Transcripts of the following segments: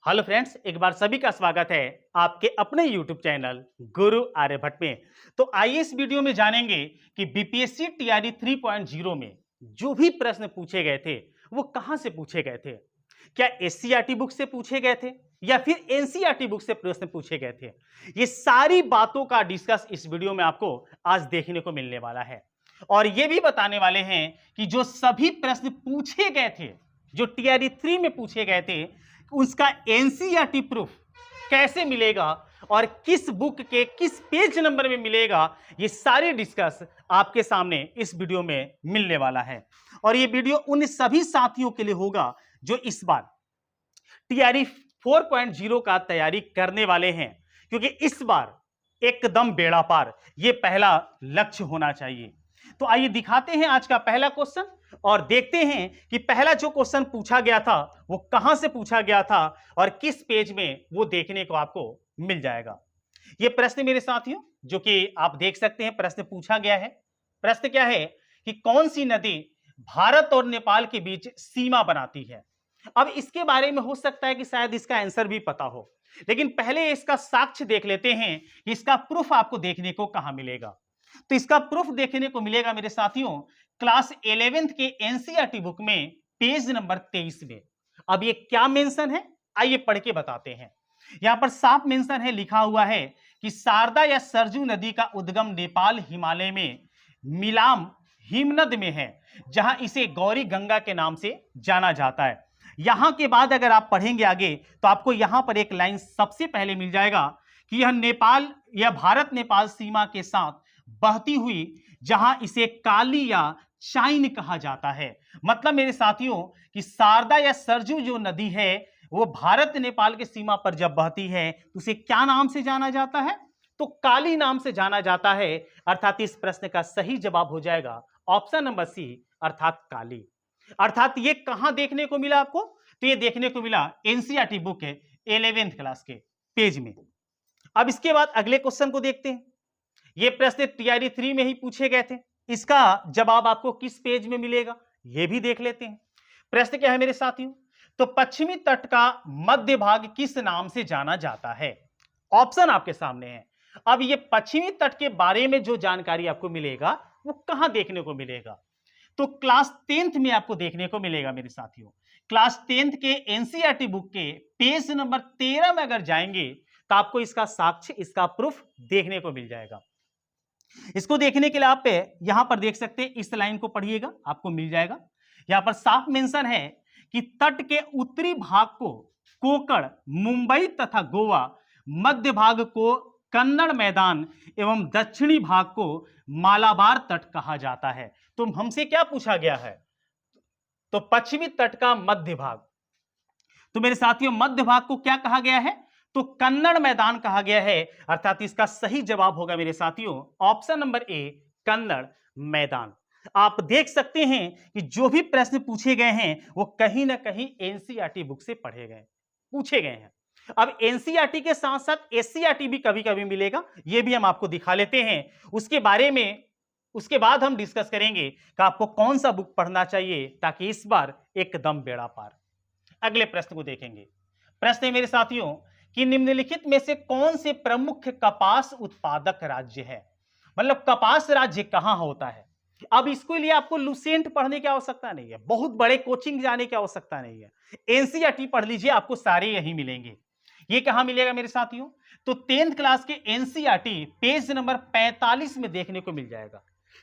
Hello friends, एक बार सभी का स्वागत है आपके अपने YouTube चैनल गुरु आर्यभट्ट में। तो आइए इस वीडियो में जानेंगे कि बीपीएससी टीआरई 3.0 में जो भी प्रश्न पूछे गए थे वो कहां से पूछे गए थे। क्या एससीईआरटी बुक से पूछे गए थे या फिर एनसीईआरटी बुक से प्रश्न पूछे गए थे। ये सारी बातों का डिस्कस इस वीडियो में आपको आज देखने को मिलने वाला है और ये भी बताने वाले हैं कि जो सभी प्रश्न पूछे गए थे, जो टीआरई 3 में पूछे गए थे, उसका एनसीईआरटी प्रूफ कैसे मिलेगा और किस बुक के किस पेज नंबर में मिलेगा, ये सारे डिस्कस आपके सामने इस वीडियो में मिलने वाला है। और ये वीडियो उन सभी साथियों के लिए होगा जो इस बार टीआरई 4.0 का तैयारी करने वाले हैं, क्योंकि इस बार एकदम बेड़ा पार ये पहला लक्ष्य होना चाहिए। तो आइए दिखाते हैं आज का पहला क्वेश्चन और देखते हैं कि पहला जो क्वेश्चन पूछा गया था वो कहां से पूछा गया था और किस पेज में वो देखने को आपको मिल जाएगा। ये प्रश्न मेरे साथियों, जो कि आप देख सकते हैं, प्रश्न पूछा गया है। प्रश्न क्या है कि कौन सी नदी भारत और नेपाल के बीच सीमा बनाती है। अब इसके बारे में हो सकता है कि शायद इसका आंसर भी पता हो, लेकिन पहले इसका साक्ष्य देख लेते हैं कि इसका प्रूफ आपको देखने को कहां मिलेगा। तो इसका प्रूफ देखने को मिलेगा मेरे साथियों क्लास 11th के एनसीईआरटी बुक में पेज नंबर 23 में। अब ये क्या मेंशन है, आइए पढ़ के बताते हैं। यहां पर साफ मेंशन है, लिखा हुआ है कि शारदा या सरजू नदी का उद्गम नेपाल हिमालय में मिलाम हिमनद में है, जहां इसे गौरी गंगा के नाम से जाना जाता है। यहां के बाद अगर आप पढ़ेंगे आगे तो आपको यहां पर एक लाइन सबसे पहले मिल जाएगा कि यह नेपाल या भारत नेपाल सीमा के साथ बहती हुई, जहां इसे काली या चाइन कहा जाता है। मतलब मेरे साथियों कि शारदा या सरजू जो नदी है वो भारत नेपाल के सीमा पर जब बहती है तो उसे क्या नाम से जाना जाता है, तो काली नाम से जाना जाता है। अर्थात इस प्रश्न का सही जवाब हो जाएगा ऑप्शन नंबर सी, अर्थात काली। अर्थात ये कहां देखने को मिला आपको, तो ये देखने को मिला एनसीईआरटी बुक है 11th क्लास के पेज में। अब इसके बाद अगले क्वेश्चन को देखते हैं। ये प्रश्न टीआरई 3 में ही पूछे गए थे, इसका जवाब आपको किस पेज में मिलेगा ये भी देख लेते हैं। प्रश्न क्या है मेरे साथियों, तो पश्चिमी तट का मध्य भाग किस नाम से जाना जाता है। ऑप्शन आपके सामने है। अब ये पश्चिमी तट के बारे में जो जानकारी आपको मिलेगा वो कहां देखने को मिलेगा, तो क्लास 10th में आपको देखने को मिलेगा मेरे साथियों। क्लास 10th के एनसीईआरटी बुक के पेज नंबर 13 में अगर जाएंगे तो आपको इसका साक्ष्य, इसका प्रूफ देखने को मिल जाएगा। इसको देखने के लिए आप यहां पर देख सकते हैं, इस लाइन को पढ़िएगा, आपको मिल जाएगा। यहां पर साफ मेंशन है कि तट के उत्तरी भाग को कोकण, मुंबई तथा गोवा, मध्य भाग को कन्नड़ मैदान एवं दक्षिणी भाग को मालाबार तट कहा जाता है। तो हमसे क्या पूछा गया है, तो पश्चिमी तट का मध्य भाग, तो मेरे साथियों मध्य भाग को क्या कहा गया है, तो कन्नड़ मैदान कहा गया है। अर्थात इसका सही जवाब होगा मेरे साथियों ऑप्शन नंबर ए, कन्नड़ मैदान। आप देख सकते हैं कि जो भी प्रश्न पूछे गए हैं वो कहीं ना कहीं एनसीईआरटी बुक से पढ़े गए, पूछे गए हैं। अब एनसीईआरटी के साथ साथ एससीईआरटी भी कभी कभी मिलेगा, ये भी हम आपको दिखा लेते हैं। उसके बारे में उसके बाद हम डिस्कस करेंगे कि आपको कौन सा बुक पढ़ना चाहिए ताकि इस बार एकदम बेड़ा पार। अगले प्रश्न को देखेंगे। प्रश्न है मेरे साथियों कि निम्नलिखित में से कौन से प्रमुख कपास उत्पादक राज्य है, मतलब कपास राज्य कहां होता है। अब इसके लिए आपको लुसेंट पढ़ने की आवश्यकता नहीं है, बहुत बड़े कोचिंग जाने की आवश्यकता नहीं है, एनसीईआरटी पढ़ लीजिए, आपको सारे यही मिलेंगे। ये कहां मिलेगा मेरे साथियों, तो 10th क्लास के एनसीईआरटी पेज नंबर 45 में देखने को मिल जाएगा।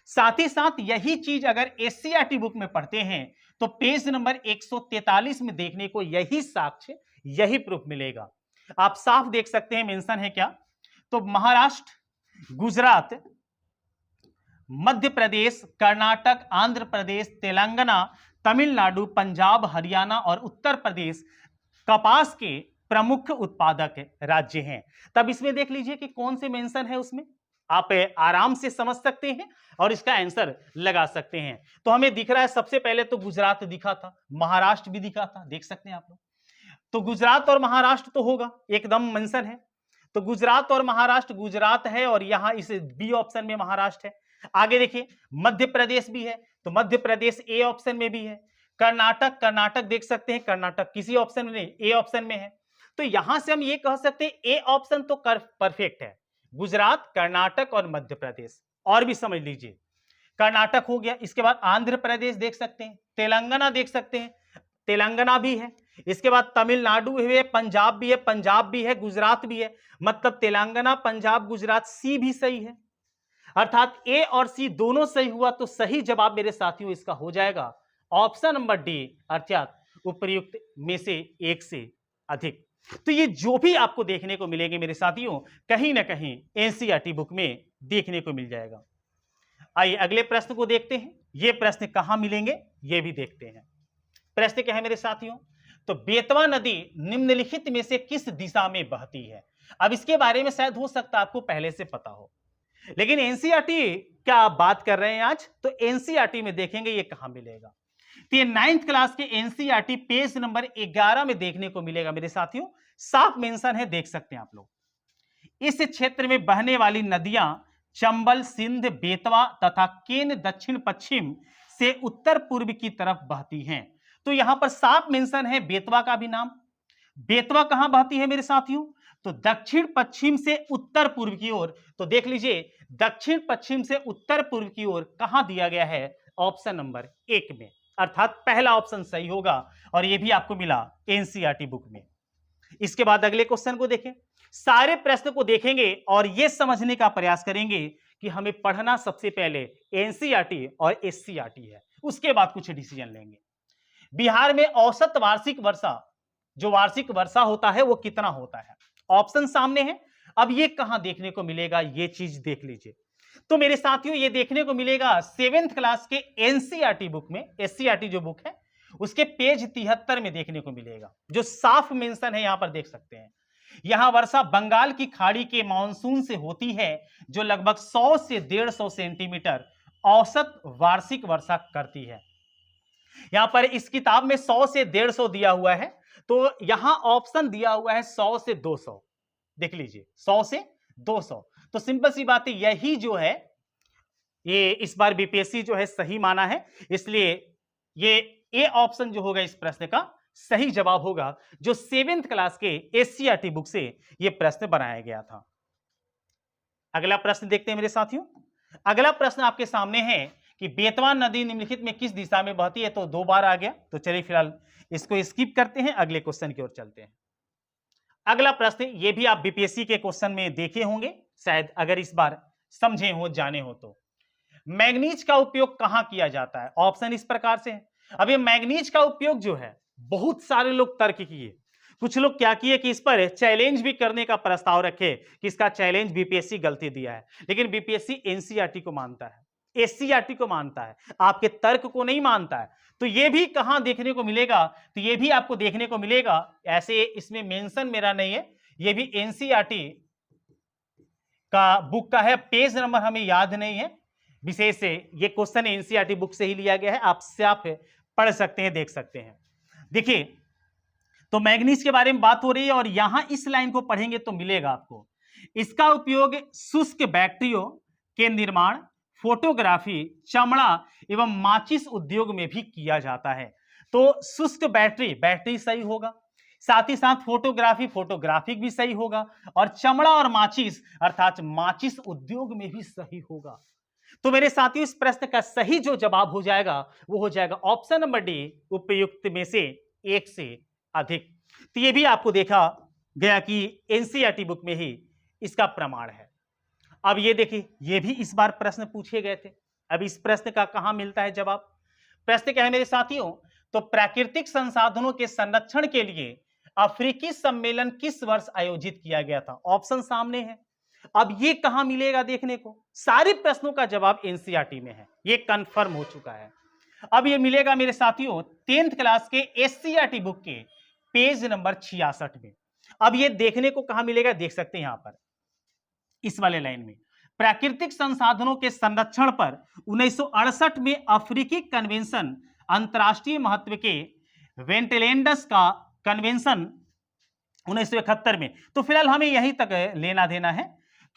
साथ ही साथ यही चीज अगर एससीईआरटी बुक में पढ़ते हैं तो पेज नंबर 143 में देखने को यही साक्ष्य, यही प्रूफ मिलेगा। आप साफ देख सकते हैं मेंशन है क्या, तो महाराष्ट्र, गुजरात, मध्य प्रदेश, कर्नाटक, आंध्र प्रदेश, तेलंगाना, तमिलनाडु, पंजाब, हरियाणा और उत्तर प्रदेश कपास के प्रमुख उत्पादक राज्य हैं। तब इसमें देख लीजिए कि कौन से मेंशन है, उसमें आप आराम से समझ सकते हैं और इसका आंसर लगा सकते हैं। तो हमें दिख रहा है सबसे पहले तो गुजरात दिखा था, महाराष्ट्र भी दिखा था, देख सकते हैं आप लोग। तो गुजरात और महाराष्ट्र तो होगा, एकदम मेंशन है। तो गुजरात और महाराष्ट्र, गुजरात है और यहां इस बी ऑप्शन में महाराष्ट्र है। आगे देखिए मध्य प्रदेश भी है, तो मध्य प्रदेश ए ऑप्शन में भी है। कर्नाटक, कर्नाटक देख सकते हैं, कर्नाटक किसी ऑप्शन में नहीं, ए ऑप्शन में है। तो यहां से हम ये कह सकते हैं ए ऑप्शन तो परफेक्ट है। गुजरात, कर्नाटक और मध्य प्रदेश। और भी समझ लीजिए, कर्नाटक हो गया, इसके बाद आंध्र प्रदेश देख सकते हैं, तेलंगाना देख सकते हैं, तेलंगाना भी है, इसके बाद तमिलनाडु है, पंजाब भी है, पंजाब भी है, गुजरात भी है, मतलब तेलंगाना, पंजाब, गुजरात, सी भी सही है। अर्थात ए और सी दोनों सही हुआ, तो सही जवाब मेरे साथियों इसका हो जाएगा ऑप्शन नंबर डी, अर्थात उपर्युक्त में से एक से अधिक। तो ये जो भी आपको देखने को मिलेंगे मेरे साथियों, कहीं ना कहीं एनसीईआरटी बुक में देखने को मिल जाएगा। आइए अगले प्रश्न को देखते हैं। ये प्रश्न कहां मिलेंगे ये भी देखते हैं। प्रश्न क्या है मेरे साथियों, तो बेतवा नदी निम्नलिखित में से किस दिशा में बहती है। अब इसके बारे में शायद हो सकता है आपको पहले से पता हो, लेकिन एनसीईआरटी क्या आप बात कर रहे हैं आज, तो एनसीईआरटी में देखेंगे ये कहां मिलेगा। तो ये 9th क्लास के एनसीईआरटी पेज नंबर 11 में देखने को मिलेगा मेरे साथियों। साफ मेंशन है, देख सकते हैं आप लोग। इस क्षेत्र में बहने वाली नदियां चंबल, सिंध, बेतवा तथा केन दक्षिण पश्चिम से उत्तर पूर्व की तरफ बहती हैं। तो यहां पर साफ मेंशन है बेतवा का भी नाम। बेतवा कहां बहती है मेरे साथियों, तो दक्षिण पश्चिम से उत्तर पूर्व की ओर। तो देख लीजिए, दक्षिण पश्चिम से उत्तर पूर्व की ओर कहां दिया गया है, ऑप्शन नंबर 1 में, अर्थात पहला ऑप्शन सही होगा। और यह भी आपको मिला एनसीईआरटी बुक में। इसके बाद अगले क्वेश्चन को देखें। सारे प्रश्न को देखेंगे और यह समझने का प्रयास करेंगे कि हमें पढ़ना सबसे पहले एनसीईआरटी और एससीईआरटी है, उसके बाद कुछ डिसीजन लेंगे। बिहार में औसत वार्षिक वर्षा, जो वार्षिक वर्षा होता है वो कितना होता है, ऑप्शन सामने है। अब ये कहां देखने को मिलेगा, ये चीज देख लीजिए। तो मेरे साथियों ये देखने को मिलेगा 7th क्लास के एनसीईआरटी बुक में, एससीईआरटी जो बुक है उसके पेज 73 में देखने को मिलेगा, जो साफ मेंशन है यहां पर देख सकते हैं। यहां वर्षा बंगाल की खाड़ी के मानसून से होती है, जो लगभग 100 से 150 सेंटीमीटर औसत वार्षिक वर्षा करती है। यहां पर इस किताब में 100 से 150 दिया हुआ है, तो यहां ऑप्शन दिया हुआ है 100 से 200। देख लीजिए 100 से 200। तो सिंपल सी बात है, यही जो है ये इस बार बीपीएससी जो है सही माना है, इसलिए ये ए ऑप्शन जो होगा इस प्रश्न का सही जवाब होगा, जो 7th क्लास के एससीईआरटी बुक से ये प्रश्न बनाया गया था। अगला प्रश्न देखते हैं मेरे साथियों। अगला प्रश्न आपके सामने है कि बेतवा नदी निम्नलिखित में किस दिशा में बहती है, तो 2 बार आ गया, तो चलिए फिलहाल इसको स्किप करते हैं, अगले क्वेश्चन की ओर चलते हैं। अगला प्रश्न, ये भी आप बीपीएससी के क्वेश्चन में देखे होंगे शायद, अगर इस बार समझे हो, जाने हो तो। मैग्नीज का उपयोग कहां किया जाता है, ऑप्शन इस प्रकार से है। अब ये मैग्नीज का उपयोग जो है, बहुत सारे लोग तर्क किए, कुछ लोग क्या किए कि इस पर चैलेंज भी करने का प्रस्ताव रखे कि इसका चैलेंज बीपीएससी गलती दिया है, लेकिन बीपीएससी एनसीईआरटी को मानता है, एससीईआरटी को मानता है, आपके तर्क को नहीं मानता है। तो ये भी कहां देखने को मिलेगा, तो ये भी आपको देखने को मिलेगा, ऐसे इसमें मेंशन मेरा नहीं है, ये भी एनसीईआरटी का बुक का है, पेज नंबर हमें याद नहीं है विशेष से, ये क्वेश्चन एनसीईआरटी बुक से ही लिया गया है, आप पढ़ सकते हैं, देख सकते हैं। देखिए, तो मैग्नीज के बारे में बात हो रही है और यहां इस लाइन को पढ़ेंगे तो मिलेगा आपको, इसका उपयोग शुष्क बैटरियों के निर्माण, फोटोग्राफी, चमड़ा एवं माचिस उद्योग में भी किया जाता है। तो शुष्क बैटरी सही होगा, साथ ही साथ फोटोग्राफी भी सही होगा, और चमड़ा और माचिस अर्थात माचिस उद्योग में भी सही होगा। तो मेरे साथियों इस प्रश्न का सही जो जवाब हो जाएगा वो हो जाएगा ऑप्शन नंबर डी, उपयुक्त में से एक से अधिक। तो ये भी आपको देखा गया कि एनसीईआरटी बुक में ही इसका प्रमाण है। अब ये देखिए, ये भी इस बार प्रश्न पूछे गए थे। अब इस प्रश्न का कहां मिलता है जवाब, प्रश्न क्या है मेरे साथियों, तो प्राकृतिक संसाधनों के संरक्षण के लिए अफ्रीकी सम्मेलन किस वर्ष आयोजित किया गया था, ऑप्शन सामने है। अब ये कहां मिलेगा देखने को, सारे प्रश्नों का जवाब एनसीईआरटी में है, ये कंफर्म हो चुका है। अब ये मिलेगा मेरे साथियों 10th क्लास के एससीईआरटी बुक के पेज नंबर 66 में। अब ये देखने को कहां मिलेगा, देख सकते हैं यहां पर इस वाले लाइन में, प्राकृतिक संसाधनों के संरक्षण पर 1968 में अफ्रीकी कन्वेंशन, अंतरराष्ट्रीय महत्व के वेंटलैंड्स का कन्वेंशन 1971 में। तो फिलहाल हमें यहीं तक लेना देना है,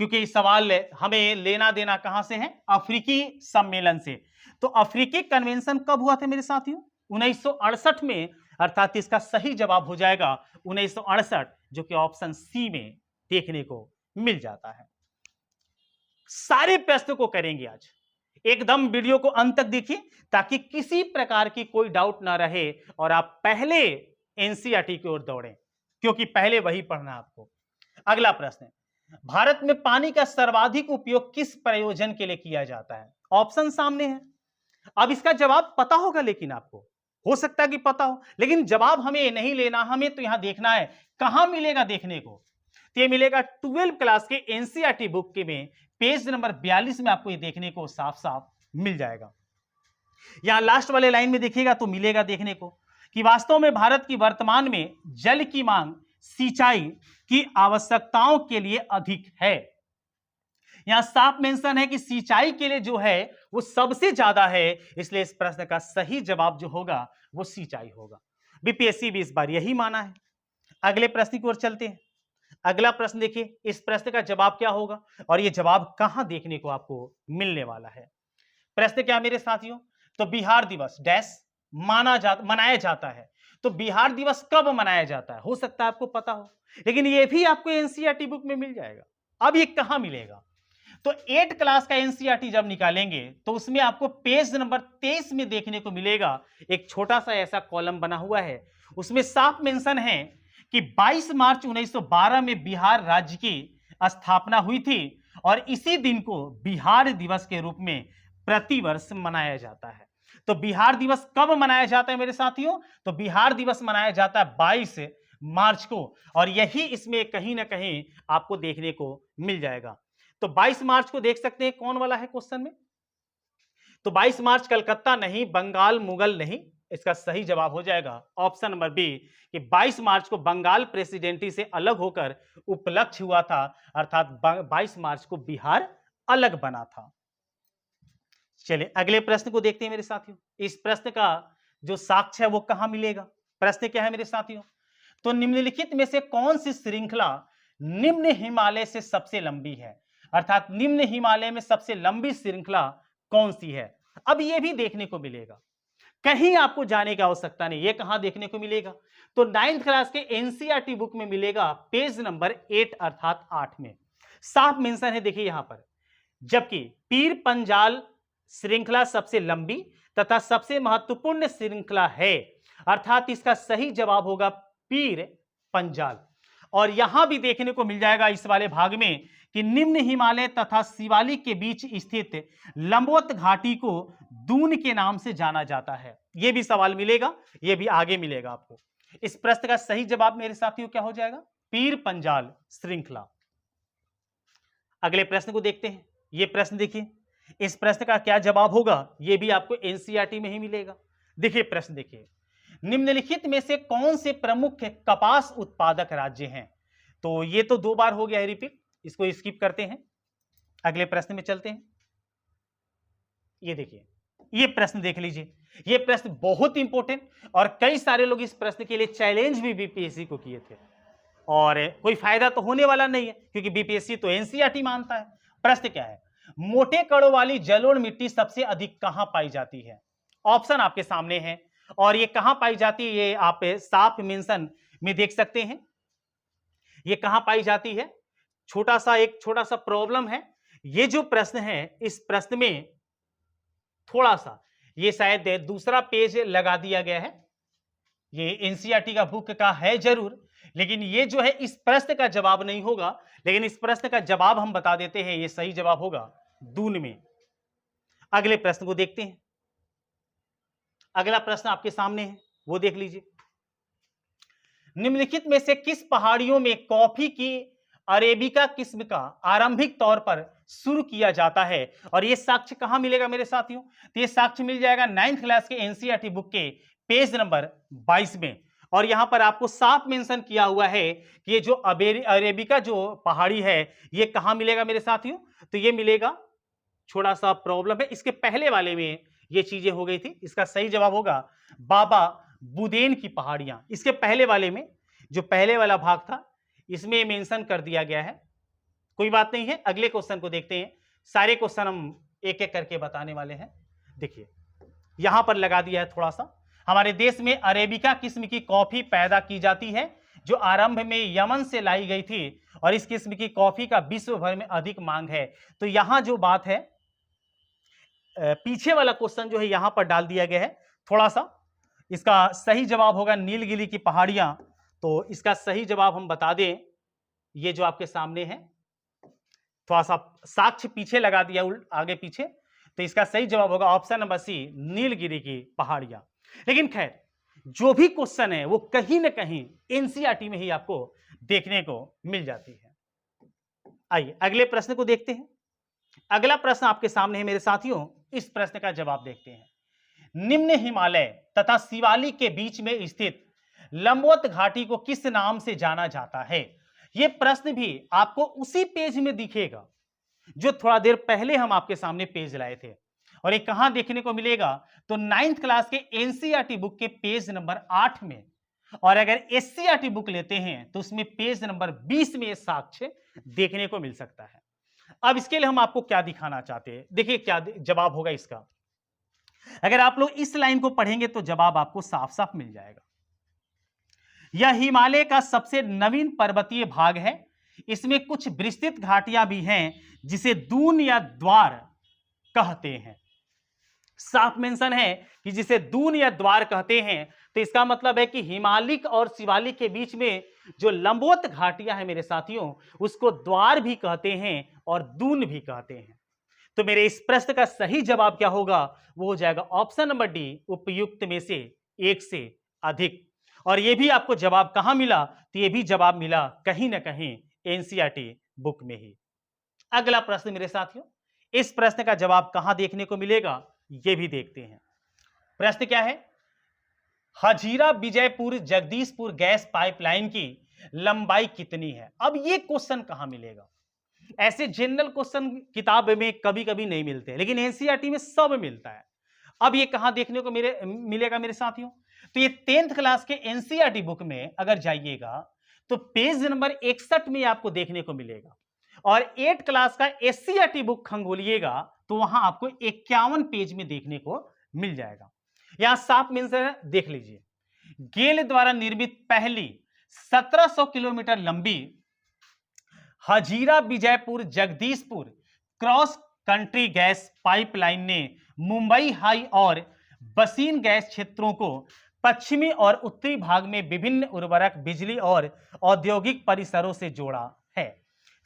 क्योंकि सवाल हमें लेना देना कहां से है, अफ्रीकी सम्मेलन से। तो अफ्रीकी कन्वेंशन कब हुआ था मेरे साथियों, 1968 में, अर्थात इसका सही जवाब हो जाएगा 1968, जो कि ऑप्शन सी में देखने को मिल जाता है। सारे प्रश्नों को करेंगे आज, एकदम वीडियो को अंत तक देखिए ताकि किसी प्रकार की कोई डाउट ना रहे और आप पहले एनसीईआरटी की ओर दौड़ें, क्योंकि पहले वही पढ़ना आपको। अगला प्रश्न है, भारत में पानी का सर्वाधिक उपयोग किस प्रयोजन के लिए किया जाता है? ऑप्शन सामने है। अब इसका जवाब पता होगा, लेकिन आपको हो सकता है कि पता हो, लेकिन जवाब हमें नहीं लेना, हमें तो यहां देखना है कहां मिलेगा देखने को। तो ये मिलेगा 12वीं क्लास के एनसीईआरटी बुक के में पेज नंबर 42 में आपको ये देखने को साफ साफ मिल जाएगा। यहां लास्ट वाले लाइन में देखिएगा तो मिलेगा देखने को कि वास्तव में भारत की वर्तमान में जल की मांग सिंचाई की आवश्यकताओं के लिए अधिक है। यहां साफ मेंशन है कि सिंचाई के लिए जो है वो सबसे ज्यादा है, इसलिए इस प्रश्न का सही जवाब जो होगा वो सिंचाई होगा। बीपीएससी भी इस बार यही माना है। अगले प्रश्न की ओर चलते हैं। अगला प्रश्न देखिए, इस प्रश्न का जवाब क्या होगा और ये जवाब कहां देखने को आपको मिलने वाला है। प्रश्न क्या मेरे साथियों, तो बिहार दिवस डैश मनाया जाता है। तो बिहार दिवस कब मनाया जाता है, हो सकता है आपको पता हो, लेकिन ये भी आपको एनसीईआरटी बुक में मिल जाएगा। अब ये कहां मिलेगा, तो 8 क्लास का एनसीईआरटी जब निकालेंगे तो उसमें आपको पेज नंबर 23 में देखने को मिलेगा। एक छोटा सा ऐसा कॉलम बना हुआ है, उसमें साफ मेंशन है कि 22 मार्च 1912 में बिहार राज्य की स्थापना हुई थी और इसी दिन को बिहार दिवस के रूप में प्रतिवर्ष मनाया जाता है। तो बिहार दिवस कब मनाया जाता है मेरे साथियों, तो बिहार दिवस मनाया जाता है 22 मार्च को, और यही इसमें कहीं ना कहीं आपको देखने को मिल जाएगा। तो 22 मार्च को देख सकते हैं कौन वाला है क्वेश्चन में, तो 22 मार्च कलकत्ता नहीं, बंगाल मुगल नहीं, इसका सही जवाब हो जाएगा ऑप्शन नंबर बी कि 22 मार्च को बंगाल प्रेसिडेंसी से अलग होकर उपलक्ष्य हुआ था, अर्थात 22 मार्च को बिहार अलग बना था। चलिए अगले प्रश्न को देखते हैं मेरे साथियों। इस प्रश्न का जो साक्ष्य है वो कहां मिलेगा। प्रश्न क्या है मेरे साथियों, तो निम्नलिखित में से कौन सी श्रृंखला निम्न हिमालय से सबसे लंबी है, अर्थात निम्न हिमालय में सबसे लंबी श्रृंखला कौन सी है। अब यह भी देखने को मिलेगा, कहीं आपको जाने की आवश्यकता नहीं, ये कहां देखने को मिलेगा, तो 9th क्लास के एनसीईआरटी बुक में मिलेगा पेज नंबर 8 अर्थात 8 में साफ मेंशन है। देखिए यहां पर, जबकि पीर पंजाल श्रृंखला सबसे लंबी तथा सबसे महत्वपूर्ण श्रृंखला है, अर्थात इसका सही जवाब होगा पीर पंजाल। और यहां भी देखने को मिल जाएगा इस वाले भाग में कि निम्न हिमालय तथा शिवालिक के बीच स्थित लंबवत घाटी को दून के नाम से जाना जाता है। यह भी सवाल मिलेगा, यह भी आगे मिलेगा आपको। इस प्रश्न का सही जवाब मेरे साथियों क्या हो जाएगा, पीर पंजाल श्रृंखला। अगले प्रश्न को देखते हैं। यह प्रश्न देखिए, इस प्रश्न का क्या जवाब होगा, यह भी आपको एनसीईआरटी में ही मिलेगा। देखिए प्रश्न देखिए, निम्नलिखित में से कौन से प्रमुख कपास उत्पादक राज्य हैं। तो ये तो 2 बार हो गया है रिपीट, इसको स्किप करते हैं, अगले प्रश्न में चलते हैं। ये देखिए, ये प्रश्न देख लीजिए, ये प्रश्न बहुत इंपॉर्टेंट और कई सारे लोग इस प्रश्न के लिए चैलेंज भी बीपीएससी को किए थे और कोई फायदा तो होने वाला नहीं है क्योंकि बीपीएससी तो एनसीईआरटी मानता है। प्रश्न क्या है, मोटे कणों वाली जलोढ़ मिट्टी सबसे अधिक कहां पाई जाती है। ऑप्शन आपके सामने है और ये कहां पाई जाती है ये आप साफ मेंशन में देख सकते हैं। ये कहां पाई जाती है, एक छोटा सा प्रॉब्लम है। ये जो प्रश्न है, इस प्रश्न में थोड़ा सा ये शायद दूसरा पेज लगा दिया गया है। ये एनसीईआरटी का बुक का है जरूर, लेकिन ये जो है इस प्रश्न का जवाब नहीं होगा, लेकिन इस प्रश्न का जवाब हम बता देते हैं। ये सही जवाब होगा दून में। अगले प्रश्न को देखते हैं। अगला प्रश्न आपके सामने है, वो देख लीजिए। निम्नलिखित में से किस पहाड़ियों में कॉफी की अरेबिका किस्म का आरंभिक तौर पर शुरू किया जाता है, और यह साक्ष्य कहां मिलेगा मेरे साथियों, तो यह साक्ष्य मिल जाएगा 9th क्लास के एनसीईआरटी बुक के पेज नंबर 22 में। और यहां पर आपको साफ मेंशन किया हुआ है कि ये जो अरेबिका जो पहाड़ी है ये कहां मिलेगा मेरे साथियों, तो ये मिलेगा, छोटा सा प्रॉब्लम है, इसके पहले वाले में ये चीजें हो गई थी। इसका सही जवाब होगा बाबा बुदेन की पहाड़ियां। इसके पहले वाले में जो पहले वाला भाग था इसमें मेंशन कर दिया गया है, कोई बात नहीं है। अगले क्वेश्चन को देखते हैं। सारे क्वेश्चन हम एक एक करके बताने वाले हैं। देखिए यहां पर लगा दिया है थोड़ा सा, हमारे देश में अरेबिका किस्म की कॉफी पैदा की जाती है जो आरंभ में यमन से लाई गई थी और इस किस्म की कॉफी का विश्व भर में अधिक मांग है। तो यहां जो बात है, पीछे वाला क्वेश्चन जो है यहां पर डाल दिया गया है थोड़ा सा। इसका सही जवाब होगा नीलगिरी की पहाड़ियां। तो इसका सही जवाब हम बता दें, ये जो आपके सामने है, थोड़ा सा साक्ष्य पीछे लगा दिया आगे पीछे, तो इसका सही जवाब होगा ऑप्शन नंबर सी, नीलगिरी की पहाड़ियां। लेकिन खैर, जो भी क्वेश्चन है वो कहीं ना कहीं एनसीईआरटी में ही आपको देखने को मिल जाती है। आइए अगले प्रश्न को देखते हैं। अगला प्रश्न आपके सामने है मेरे साथियों। इस प्रश्न का जवाब देखते हैं। निम्न हिमालय तथा शिवालिक के बीच में स्थित लंबवत घाटी को किस नाम से जाना जाता है? यह प्रश्न भी आपको उसी पेज में दिखेगा जो थोड़ा देर पहले हम आपके सामने पेज लाए थे। और ये कहां देखने को मिलेगा? तो 9th क्लास के एनसीईआरटी बुक के पेज नंबर 8 में। और अगर एससीईआरटी बुक लेते हैं तो उसमें पेज नंबर 20 में साक्ष्य देखने को मिल सकता है। अब इसके लिए हम आपको क्या दिखाना चाहते हैं, देखिए क्या जवाब होगा इसका। अगर आप लोग इस लाइन को पढ़ेंगे तो जवाब आपको साफ साफ मिल जाएगा। यह हिमालय का सबसे नवीन पर्वतीय भाग है। इसमें कुछ विस्तृत घाटियां भी हैं जिसे दून या द्वार कहते हैं। साफ मेंशन है कि जिसे दून या द्वार कहते हैं। तो इसका मतलब है कि हिमालय और शिवालिक के बीच में जो लंबवत घाटियां हैं मेरे साथियों, उसको द्वार भी कहते हैं और दून भी कहते हैं। तो मेरे इस प्रश्न का सही जवाब क्या होगा? वो हो जाएगा ऑप्शन नंबर डी, उपयुक्त में से एक से अधिक। और ये भी आपको जवाब कहां मिला? तो ये भी जवाब मिला कहीं ना कहीं एनसीईआरटी बुक में ही। अगला प्रश्न मेरे साथियों, इस प्रश्न का जवाब कहां देखने को मिलेगा ये भी देखते हैं। प्रश्न क्या है? हजीरा विजयपुर जगदीशपुर गैस पाइपलाइन की लंबाई कितनी है? अब ये क्वेश्चन कहां मिलेगा? ऐसे जनरल क्वेश्चन किताब में कभी कभी नहीं मिलते, लेकिन एनसीईआरटी में सब मिलता है। अब ये कहां देखने को मिलेगा मेरे साथियों? तो ये 10th क्लास के एनसीईआरटी बुक में अगर जाइएगा तो पेज नंबर 61 में आपको देखने को मिलेगा। और 8th क्लास का एससीईआरटी बुक खंगोलिएगा तो वहां आपको 51 पेज में देखने को मिल जाएगा। यहां साफ मेंशन है, देख लीजिए। गेल द्वारा निर्मित पहली 1700 किलोमीटर लंबी Hazira Vijaypur Jagdishpur cross country gas pipeline ने मुंबई हाई और बसीन गैस क्षेत्रों को पश्चिमी और उत्तरी भाग में विभिन्न उर्वरक, बिजली और औद्योगिक परिसरों से जोड़ा है।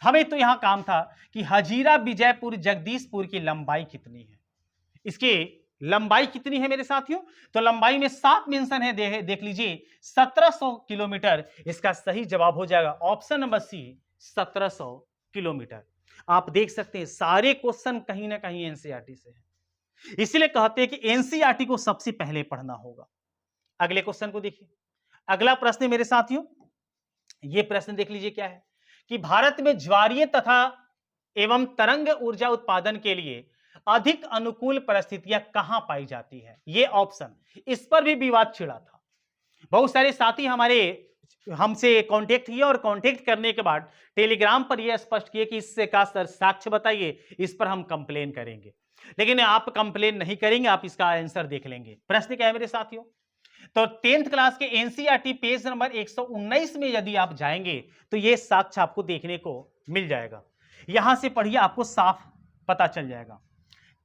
हमें तो यहां काम था कि हजीरा विजयपुर जगदीशपुर की लंबाई कितनी है। इसकी लंबाई कितनी है मेरे साथियों? तो लंबाई में साफ मेंशन है, देख लीजिए 1700 किलोमीटर। इसका सही जवाब हो जाएगा ऑप्शन नंबर सी, 1700 किलोमीटर। आप देख सकते हैं सारे क्वेश्चन कहीं ना कहीं एनसीईआरटी से है, इसलिए कहते हैं कि एनसीईआरटी को सबसे पहले पढ़ना होगा। अगले क्वेश्चन को देखिए। अगला प्रश्न मेरे साथियों, यह प्रश्न देख लीजिए क्या है कि भारत में ज्वारीय तथा एवं तरंग ऊर्जा उत्पादन के लिए अधिक अनुकूल परिस्थितियां कहां पाई जाती है? ये ऑप्शन, इस पर भी विवाद छिड़ा था। बहुत सारे साथी हमारे हमसे कांटेक्ट किया और कांटेक्ट करने के बाद टेलीग्राम पर यह स्पष्ट किए कि इससे का सर साक्ष्य बताइए, इस पर हम कंप्लेन करेंगे। लेकिन आप कंप्लेन नहीं करेंगे, आप इसका आंसर देख लेंगे। प्रश्न क्या है मेरे साथियों? तो 10th क्लास के एनसीईआरटी पेज नंबर 119 में यदि आप जाएंगे तो यह साक्ष्य आपको देखने को मिल जाएगा। यहां से पढ़िए, आपको साफ पता चल जाएगा।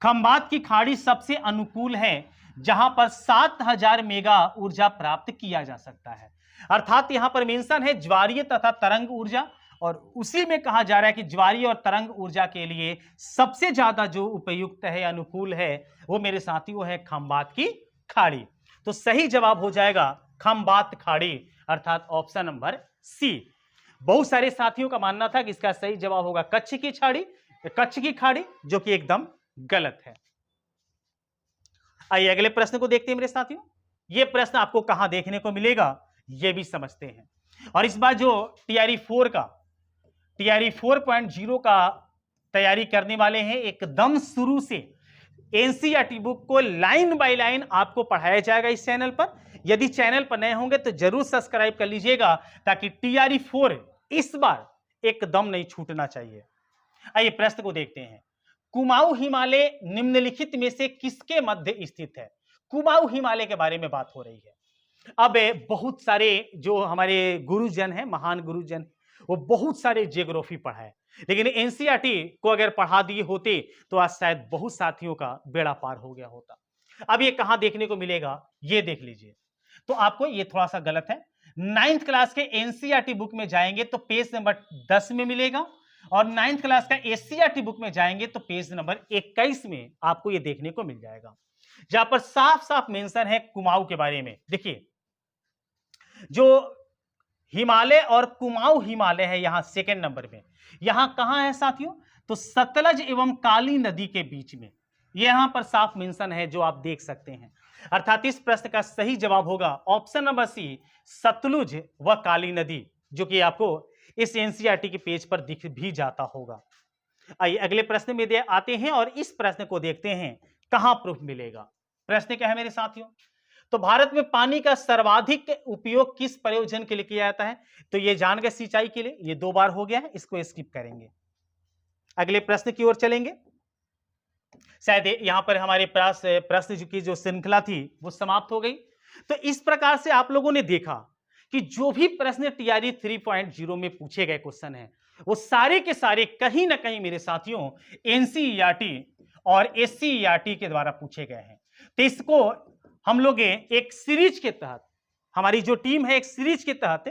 खंबात की खाड़ी सबसे अनुकूल है जहां पर 7000 मेगा ऊर्जा प्राप्त किया जा सकता है। अर्थात यहां पर मेंशन है ज्वारीय तथा तरंग ऊर्जा, और उसी में कहा जा रहा है कि ज्वारीय और तरंग ऊर्जा के लिए सबसे ज्यादा जो उपयुक्त है, अनुकूल है, वो मेरे साथियों है खंबात की खाड़ी। तो सही जवाब हो जाएगा खंबात खाड़ी, अर्थात ऑप्शन नंबर सी। बहुत सारे साथियों का मानना था कि इसका सही जवाब होगा कच्छ की खाड़ी, जो कि एकदम गलत है। आइए अगले प्रश्न को देखते हैं मेरे साथियों। यह प्रश्न आपको कहां देखने को मिलेगा यह भी समझते हैं। और इस बार जो टीआरई 4.0 का तैयारी करने वाले हैं, एकदम शुरू से एनसीईआरटी बुक को लाइन बाय लाइन आपको पढ़ाया जाएगा इस चैनल पर। यदि चैनल पर नए होंगे तो जरूर सब्सक्राइब कर लीजिएगा, ताकि टीआरई 4 इस बार एकदम नहीं छूटना चाहिए। आइए प्रश्न को देखते हैं। कुमाऊं हिमालय निम्नलिखित में से किसके मध्य स्थित है? कुमाऊं हिमालय के बारे में बात हो रही है। अब बहुत सारे जो हमारे गुरुजन हैं, महान गुरुजन, वो बहुत सारे ज्योग्राफी पढ़ा है, लेकिन एनसीईआरटी को अगर पढ़ा दिए होते तो आज शायद बहुत साथियों का बेड़ा पार हो गया होता। अब ये कहां देखने को मिलेगा, ये देख लीजिए। तो आपको ये थोड़ा सा गलत है। 9th क्लास के एनसीईआरटी बुक में जाएंगे तो पेज नंबर 10 में मिलेगा, और 9th क्लास का एससीईआरटी बुक में जाएंगे तो पेज नंबर 21 में आपको ये देखने को मिल जाएगा, जहां पर साफ साफ मेंशन है कुमाऊं के बारे में। देखिए, जो हिमालय और कुमाऊं हिमालय है यहां सेकंड नंबर में, यहां कहां है साथियों, तो सतलज एवं काली नदी के बीच में, यहां पर साफ मेंशन है जो आप देख सकते हैं। अर्थात इस प्रश्न का सही जवाब होगा ऑप्शन नंबर सी, सतलुज व काली नदी, जो कि आपको इस एनसीईआरटी के पेज पर दिख भी जाता होगा। आइए अगले प्रश्न में आते हैं और इस प्रश्न को देखते हैं कहां प्रूफ मिलेगा। प्रश्न क्या है मेरे साथियों, तो भारत में पानी का सर्वाधिक उपयोग किस प्रयोजन के लिए किया जाता है, तो ये जान गए सिंचाई के लिए, ये 2 बार हो गया है, इसको स्किप करेंगे। अगले प्रश्न की ओर चलेंगे। शायद यहां पर हमारे प्रश्न की जो श्रृंखला थी वो समाप्त हो गई। तो इस प्रकार से आप लोगों ने देखा कि जो भी प्रश्न टीआरई 3.0 में पूछे गए क्वेश्चन हैं वो सारे के सारे कहीं ना कहीं मेरे साथियों एनसीईआरटी और एससीईआरटी के द्वारा पूछे गए हैं। तो इसको हम लोग एक सीरीज के तहत, हमारी जो टीम है एक सीरीज के तहत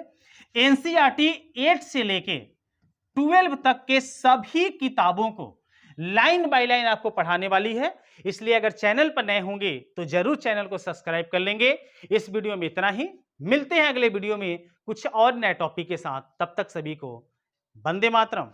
एनसीईआरटी 8 से लेके 12 तक के सभी किताबों को लाइन बाय लाइन आपको पढ़ाने वाली है। इसलिए अगर चैनल पर नए होंगे तो जरूर चैनल को सब्सक्राइब कर लेंगे। इस वीडियो में इतना ही, मिलते हैं अगले वीडियो में कुछ और नए टॉपिक के साथ। तब तक सभी को वंदे मातरम।